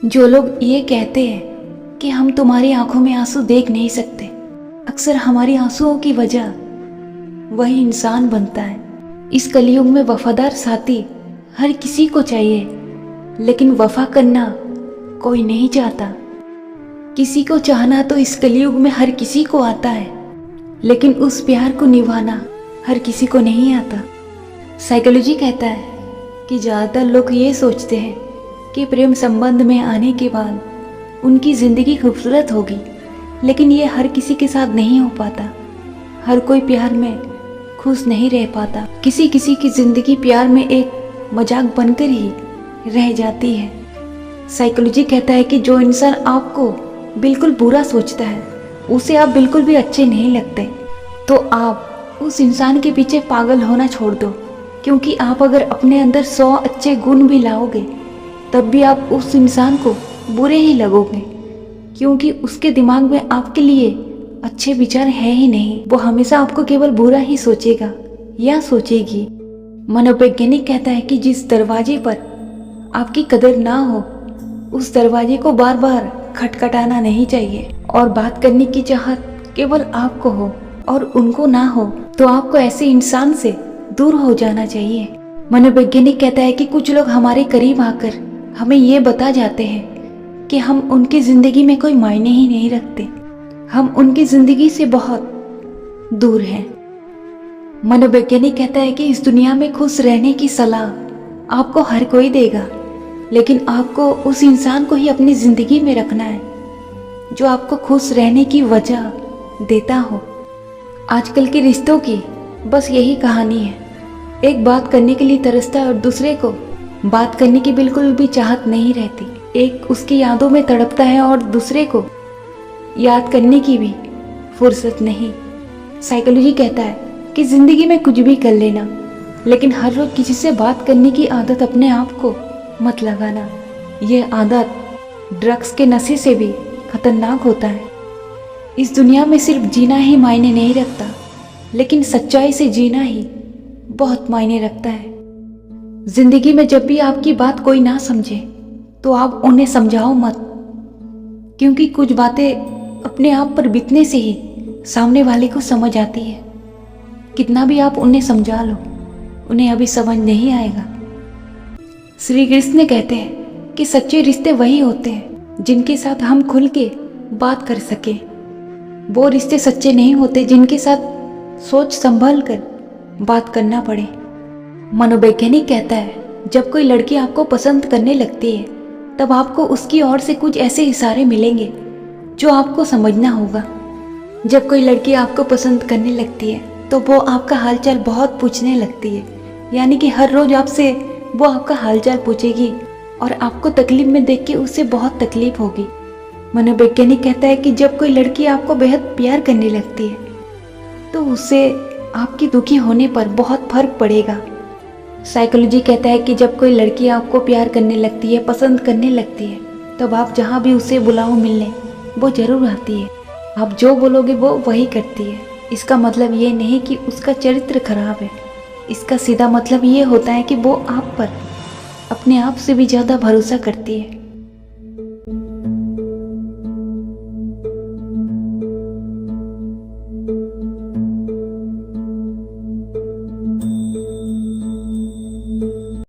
जो लोग ये कहते हैं कि हम तुम्हारी आंखों में आंसू देख नहीं सकते, अक्सर हमारी आंसुओं की वजह वही इंसान बनता है। इस कलयुग में वफादार साथी हर किसी को चाहिए, लेकिन वफा करना कोई नहीं चाहता। किसी को चाहना तो इस कलयुग में हर किसी को आता है, लेकिन उस प्यार को निभाना हर किसी को नहीं आता। साइकोलॉजी कहता है कि ज़्यादातर लोग ये सोचते हैं कि प्रेम संबंध में आने के बाद उनकी ज़िंदगी खूबसूरत होगी, लेकिन ये हर किसी के साथ नहीं हो पाता। हर कोई प्यार में खुश नहीं रह पाता। किसी किसी की ज़िंदगी प्यार में एक मजाक बनकर ही रह जाती है। साइकोलॉजी कहता है कि जो इंसान आपको बिल्कुल बुरा सोचता है, उसे आप बिल्कुल भी अच्छे नहीं लगते, तो आप उस इंसान के पीछे पागल होना छोड़ दो। क्योंकि आप अगर अपने अंदर 100 अच्छे गुण भी लाओगे, तब भी आप उस इंसान को बुरे ही लगोगे, क्योंकि उसके दिमाग में आपके लिए अच्छे विचार है ही नहीं। वो हमेशा आपको केवल बुरा ही सोचेगा या सोचेगी। मनोवैज्ञानिक कहता है कि जिस दरवाजे पर आपकी कदर ना हो, उस दरवाजे को बार बार खटखटाना नहीं चाहिए। और बात करने की चाहत केवल आपको हो और उनको ना हो, तो आपको ऐसे इंसान से दूर हो जाना चाहिए। मनोवैज्ञानिक कहता है कि कुछ लोग हमारे करीब आकर हमें ये बता जाते हैं कि हम उनकी ज़िंदगी में कोई मायने ही नहीं रखते, हम उनकी ज़िंदगी से बहुत दूर हैं। मनोवैज्ञानिक कहता है कि इस दुनिया में खुश रहने की सलाह आपको हर कोई देगा, लेकिन आपको उस इंसान को ही अपनी ज़िंदगी में रखना है जो आपको खुश रहने की वजह देता हो। आजकल के रिश्तों की बस यही कहानी है। एक बात करने के लिए तरसता है और दूसरे को बात करने की बिल्कुल भी चाहत नहीं रहती। एक उसकी यादों में तड़पता है और दूसरे को याद करने की भी फुर्सत नहीं। साइकोलॉजी कहता है कि ज़िंदगी में कुछ भी कर लेना, लेकिन हर रोज़ किसी से बात करने की आदत अपने आप को मत लगाना। यह आदत ड्रग्स के नशे से भी खतरनाक होता है। इस दुनिया में सिर्फ जीना ही मायने नहीं रखता, लेकिन सच्चाई से जीना ही बहुत मायने रखता है। जिंदगी में जब भी आपकी बात कोई ना समझे, तो आप उन्हें समझाओ मत, क्योंकि कुछ बातें अपने आप पर बीतने से ही सामने वाले को समझ आती है। कितना भी आप उन्हें समझा लो, उन्हें अभी समझ नहीं आएगा। श्री कृष्ण कहते हैं कि सच्चे रिश्ते वही होते हैं जिनके साथ हम खुल के बात कर सके। वो रिश्ते सच्चे नहीं होते जिनके साथ सोच संभल कर बात करना पड़े। मनोवैज्ञानिक कहता है जब कोई लड़की आपको पसंद करने लगती है, तब आपको उसकी ओर से कुछ ऐसे इशारे मिलेंगे जो आपको समझना होगा। जब कोई लड़की आपको पसंद करने लगती है, तो वो आपका हालचाल बहुत पूछने लगती है। यानी कि हर रोज आपसे वो आपका हालचाल पूछेगी और आपको तकलीफ में देख के उससे बहुत तकलीफ होगी। मनोवैज्ञानिक कहता है कि जब कोई लड़की आपको बेहद प्यार करने लगती है, तो उससे आपकी दुखी होने पर बहुत फर्क पड़ेगा। साइकोलॉजी कहता है कि जब कोई लड़की आपको प्यार करने लगती है, पसंद करने लगती है, तब आप जहाँ भी उसे बुलाओ मिलने, वो जरूर आती है। आप जो बोलोगे वो वही करती है। इसका मतलब ये नहीं कि उसका चरित्र खराब है, इसका सीधा मतलब ये होता है कि वो आप पर अपने आप से भी ज़्यादा भरोसा करती है।